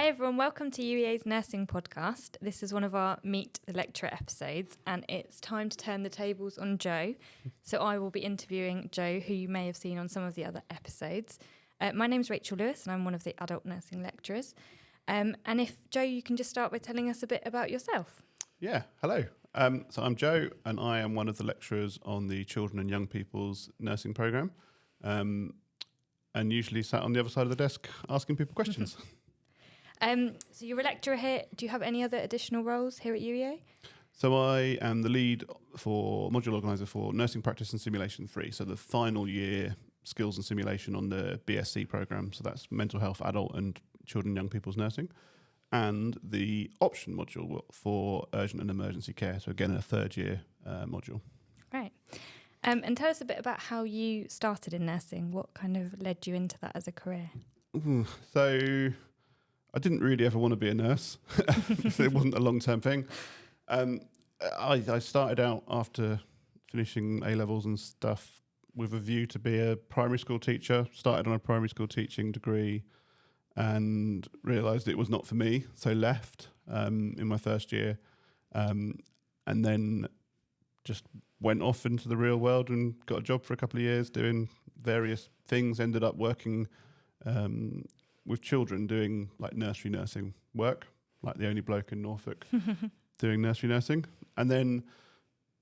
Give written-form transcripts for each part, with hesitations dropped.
Hi everyone, welcome to UEA's Nursing Podcast. This is one of our Meet the Lecturer episodes and it's time to turn the tables on Joe. So I will be interviewing Joe, who you may have seen on some of the other episodes. My name's Rachel Lewis and I'm one of the adult nursing lecturers. And if Joe, you can just start by telling us a bit about yourself. Yeah, hello. So I'm Joe and I am one of the lecturers on the Children and Young People's Nursing Programme and usually sat on the other side of the desk asking people questions. So you're a lecturer here. Do you have any other additional roles here at UEA? So I am the lead for module organiser for Nursing Practice and Simulation 3, so the final year skills and simulation on the BSc programme. So that's mental health, adult and children and young people's nursing. And the option module for urgent and emergency care. So again, a third year module. Right. And tell us a bit about how you started in nursing. What kind of led you into that as a career? So I didn't really ever want to be a nurse. It wasn't a long-term thing. I started out after finishing A-levels and stuff with a view to be a primary school teacher, started on a primary school teaching degree and realised it was not for me, so left in my first year and then just went off into the real world and got a job for a couple of years doing various things, ended up working with children doing like nursery nursing work, like the only bloke in Norfolk doing nursery nursing, and then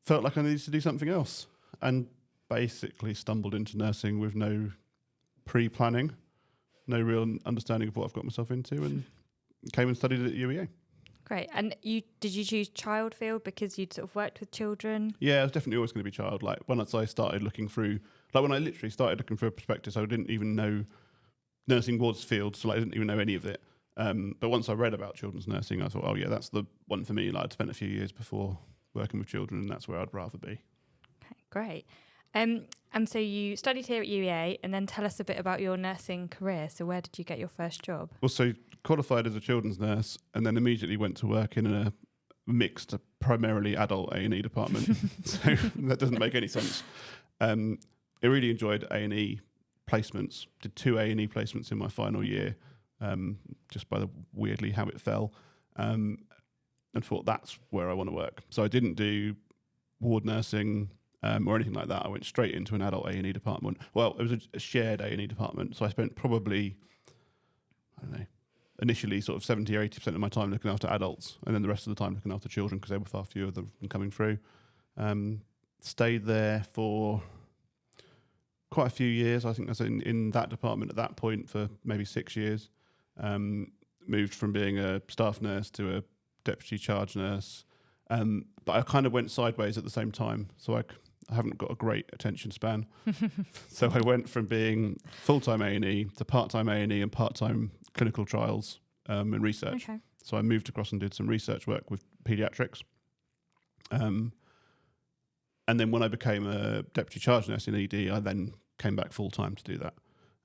felt like I needed to do something else and basically stumbled into nursing with no pre-planning, no real understanding of what I've got myself into, and came and studied at UEA. Great. And did you choose child field because you'd sort of worked with children? Yeah, I was definitely always going to be child. Like once I started looking through, like when I literally started looking for a prospectus, I didn't even know nursing was field, so I didn't even know any of it. But once I read about children's nursing, I thought, oh yeah, that's the one for me. Like I'd spent a few years before working with children, and that's where I'd rather be. Okay, great. And so you studied here at UEA, and then tell us a bit about your nursing career. So where did you get your first job? Well, so qualified as a children's nurse, and then immediately went to work in a mixed, primarily adult A&E department. So that doesn't make any sense. I really enjoyed A&E placements. Did 2 A&E placements in my final year, just by the weirdly how it fell, and thought that's where I want to work. So I didn't do ward nursing or anything like that. I went straight into an adult A&E department. Well, it was a shared A&E department, so I spent probably, I don't know, initially sort of 70 or 80% of my time looking after adults, and then the rest of the time looking after children because there were far fewer of them coming through. Stayed there for quite a few years. I think I was in that department at that point for maybe 6 years. Moved from being a staff nurse to a deputy charge nurse. But I kind of went sideways at the same time. So I haven't got a great attention span. So I went from being full-time A&E to part-time A&E and part-time clinical trials and research. Okay. So I moved across and did some research work with paediatrics. And then when I became a deputy charge nurse in ED, I then came back full-time to do that.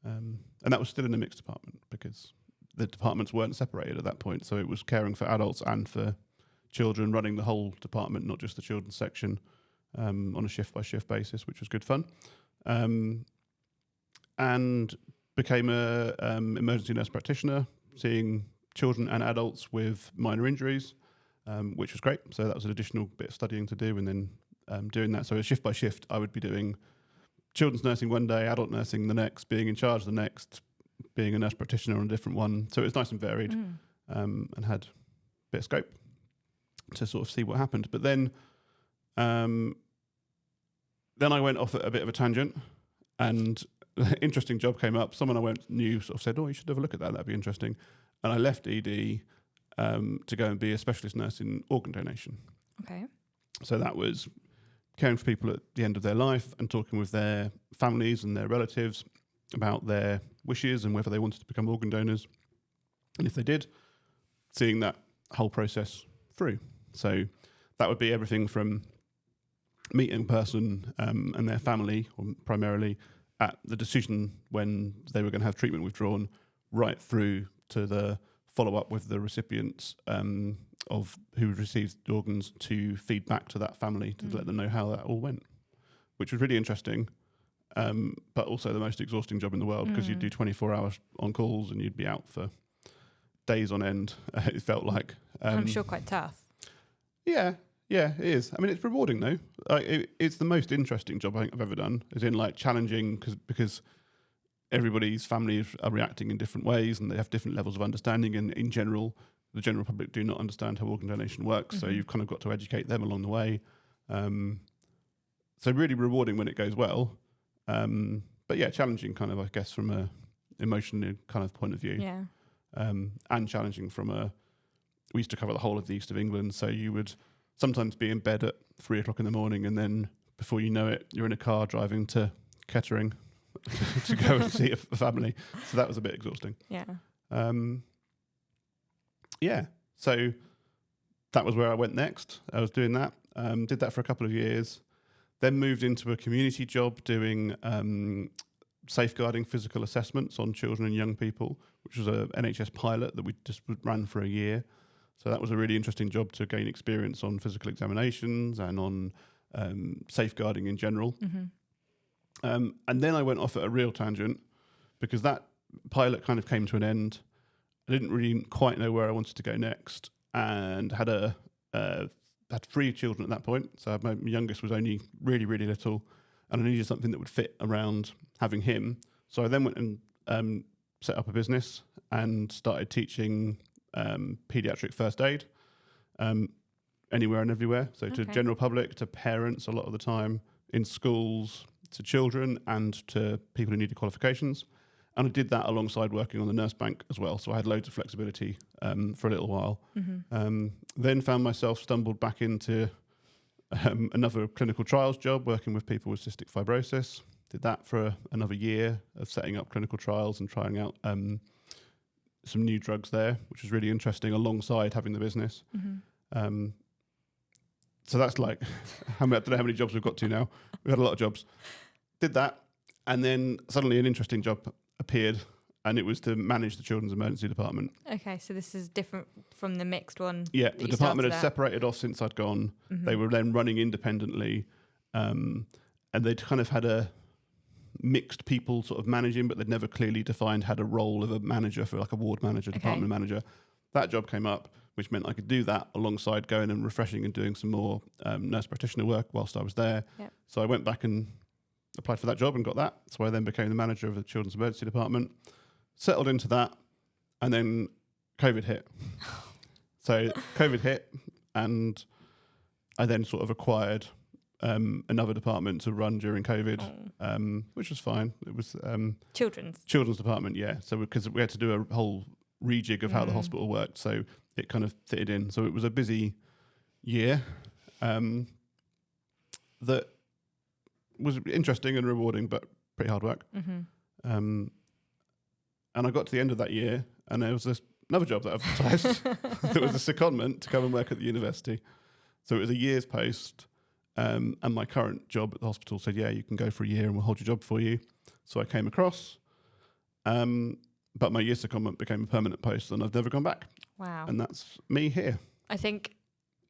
And that was still in a mixed department because the departments weren't separated at that point. So it was caring for adults and for children, running the whole department, not just the children's section, on a shift-by-shift basis, which was good fun. And became a emergency nurse practitioner, seeing children and adults with minor injuries, which was great. So that was an additional bit of studying to do, and then doing that. So shift by shift, I would be doing children's nursing one day, adult nursing the next, being in charge the next, being a nurse practitioner on a different one. So it was nice and varied, and had a bit of scope to sort of see what happened. But then I went off at a bit of a tangent, and an interesting job came up. Someone I knew sort of said, oh, you should have a look at that. That'd be interesting. And I left ED to go and be a specialist nurse in organ donation. Okay. So that was caring for people at the end of their life and talking with their families and their relatives about their wishes and whether they wanted to become organ donors. And if they did, seeing that whole process through. So that would be everything from meeting a person and their family, or primarily, at the decision when they were going to have treatment withdrawn, right through to the follow-up with the recipients of who received the organs to feed back to that family to let them know how that all went, which was really interesting, but also the most exhausting job in the world because you'd do 24 hours on calls and you'd be out for days on end. It felt like. I'm sure quite tough. Yeah, it is. I mean, it's rewarding though. It's the most interesting job I think I've ever done. As in, like, challenging because everybody's families are reacting in different ways and they have different levels of understanding. And in general, the general public do not understand how organ donation works. So you've kind of got to educate them along the way. So really rewarding when it goes well. But yeah, challenging kind of, I guess, from a emotional kind of point of view. Yeah. And challenging from we used to cover the whole of the east of England. So you would sometimes be in bed at 3 o'clock in the morning, and then before you know it, you're in a car driving to Kettering to go and see a family. So that was a bit exhausting. Yeah. So that was where I went next. I was doing that. Did that for a couple of years. Then moved into a community job doing safeguarding physical assessments on children and young people, which was a NHS pilot that we just ran for a year. So that was a really interesting job to gain experience on physical examinations and on safeguarding in general. And then I went off at a real tangent because that pilot kind of came to an end. I didn't really quite know where I wanted to go next, and had had 3 children at that point. So my youngest was only really, really little, and I needed something that would fit around having him. So I then went and set up a business and started teaching paediatric first aid anywhere and everywhere. So to general public, to parents a lot of the time, in schools, to children and to people who needed qualifications. And I did that alongside working on the nurse bank as well. So I had loads of flexibility for a little while. Then found myself stumbled back into another clinical trials job, working with people with cystic fibrosis. Did that for another year of setting up clinical trials and trying out some new drugs there, which was really interesting alongside having the business. So that's like, I don't know how many jobs we've got to now. We've had a lot of jobs. Did that. And then suddenly an interesting job appeared, and it was to manage the children's emergency department. Okay, so this is different from the mixed one. Yeah, the department had separated off since I'd gone. They were then running independently, and they'd kind of had a mixed people sort of managing, but they'd never clearly defined had a role of a manager for like a ward manager, department manager. That job came up, which meant I could do that alongside going and refreshing and doing some more nurse practitioner work whilst I was there. Yep. So I went back and applied for that job and got that. So I then became the manager of the children's emergency department, settled into that, and then COVID hit. So COVID hit, and I then sort of acquired another department to run during COVID, which was fine. It was children's department, yeah. So because we had to do a whole rejig of how the hospital worked, so it kind of fitted in. So it was a busy year that was interesting and rewarding, but pretty hard work. And I got to the end of that year, and there was another job that I advertised. It was a secondment to come and work at the university. So it was a year's post, and my current job at the hospital said, yeah, you can go for a year and we'll hold your job for you. So I came across, but my year's secondment became a permanent post, and I've never gone back. Wow. And that's me here. I think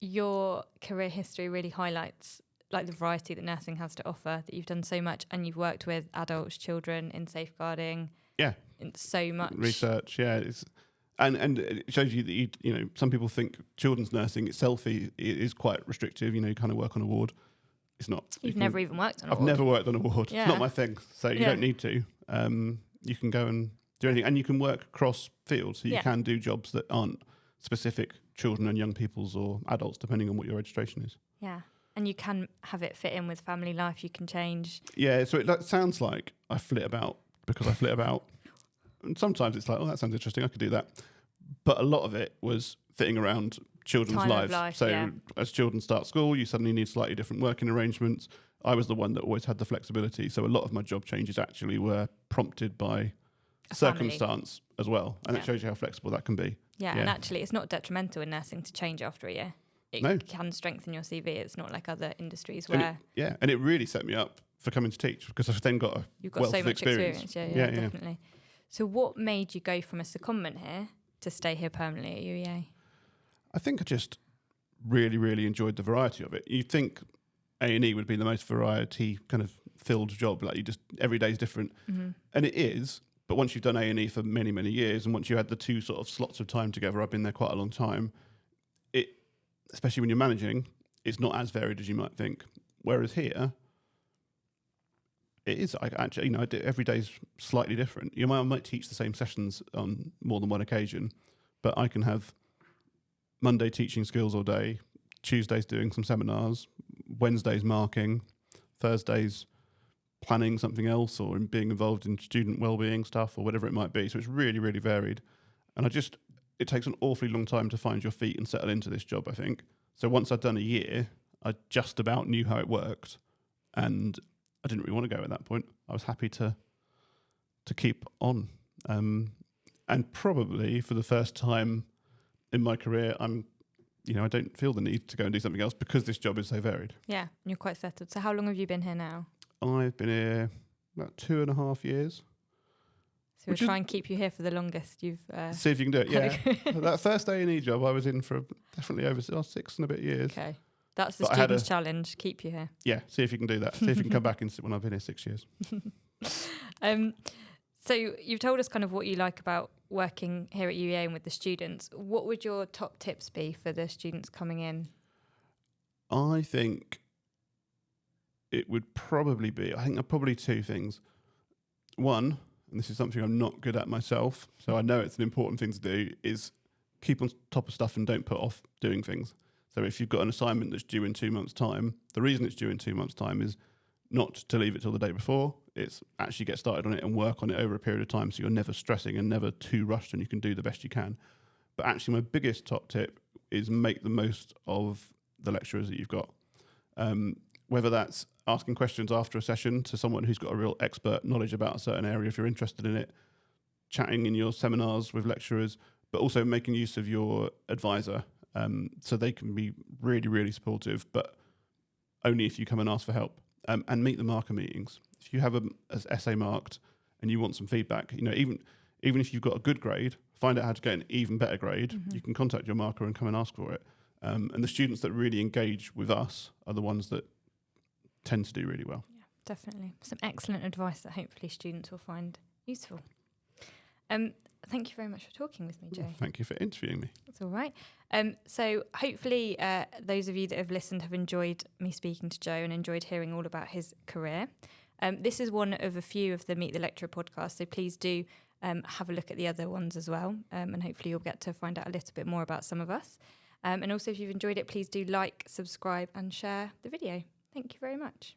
your career history really highlights like the variety that nursing has to offer, that you've done so much, and you've worked with adults, children in safeguarding. Yeah. In so much research. Yeah. And it shows you that, you know, some people think children's nursing itself is quite restrictive. You know, you kind of work on a ward. It's not. You've never even worked on a ward. I've never worked on a ward. Yeah. It's not my thing. So you don't need to. You can go and do anything. And you can work across fields. So you can do jobs that aren't specific children and young people's or adults, depending on what your registration is. Yeah. And you can have it fit in with family life. You can change. Yeah. So it sounds like I flit about because I flit about. And sometimes it's like, oh, that sounds interesting. I could do that. But a lot of it was fitting around children's lives. So as children start school, you suddenly need slightly different working arrangements. I was the one that always had the flexibility. So a lot of my job changes actually were prompted by circumstance as well. And it shows you how flexible that can be. Yeah, and actually it's not detrimental in nursing to change after a year. It can strengthen your CV. It's not like other industries where... And it really set me up for coming to teach because I've then got You've got so much experience. Yeah, definitely. So what made you go from a secondment here to stay here permanently at UEA? I think I just really, really enjoyed the variety of it. You'd think A&E would be the most variety kind of filled job. Like you just, every day is different. And it is, But once you've done A&E for many, many years, and once you had the two sort of slots of time together, I've been there quite a long time, especially when you're managing, it's not as varied as you might think. Whereas here, it is. Every day's slightly different. I might teach the same sessions on more than one occasion, but I can have Monday teaching skills all day, Tuesdays doing some seminars, Wednesdays marking, Thursdays planning something else or being involved in student wellbeing stuff or whatever it might be. So it's really, really varied. And it takes an awfully long time to find your feet and settle into this job, I think. So once I'd done a year, I just about knew how it worked, and I didn't really want to go at that point. I was happy to keep on. And probably for the first time in my career, I don't feel the need to go and do something else because this job is so varied. Yeah, and you're quite settled. So how long have you been here now? I've been here about 2.5 years. So we'll try and keep you here for the longest you've... see if you can do it, yeah. That first A&E job I was in for definitely over 6 and a bit years. Okay. That's the student's challenge, keep you here. Yeah, see if you can do that. See if you can come back and sit when I've been here 6 years. So you've told us kind of what you like about working here at UEA and with the students. What would your top tips be for the students coming in? I think it would probably be, probably two things. One, and this is something I'm not good at myself, so I know it's an important thing to do, is keep on top of stuff and don't put off doing things. So if you've got an assignment that's due in 2 months' time, the reason it's due in 2 months' time is not to leave it till the day before. It's actually get started on it and work on it over a period of time so you're never stressing and never too rushed and you can do the best you can. But actually my biggest top tip is make the most of the lecturers that you've got. Whether that's asking questions after a session to someone who's got a real expert knowledge about a certain area if you're interested in it, chatting in your seminars with lecturers, but also making use of your advisor so they can be really, really supportive, but only if you come and ask for help. And meet the marker meetings. If you have an essay marked and you want some feedback, even if you've got a good grade, find out how to get an even better grade. Mm-hmm. You can contact your marker and come and ask for it. And the students that really engage with us are the ones that tend to do really well. Yeah, definitely. Some excellent advice that hopefully students will find useful. Thank you very much for talking with me, Joe. Thank you for interviewing me. That's all right. So hopefully those of you that have listened have enjoyed me speaking to Joe and enjoyed hearing all about his career. This is one of a few of the Meet the Lecturer podcasts, so please do have a look at the other ones as well, and hopefully you'll get to find out a little bit more about some of us. And also if you've enjoyed it, please do like, subscribe and share the video. Thank you very much.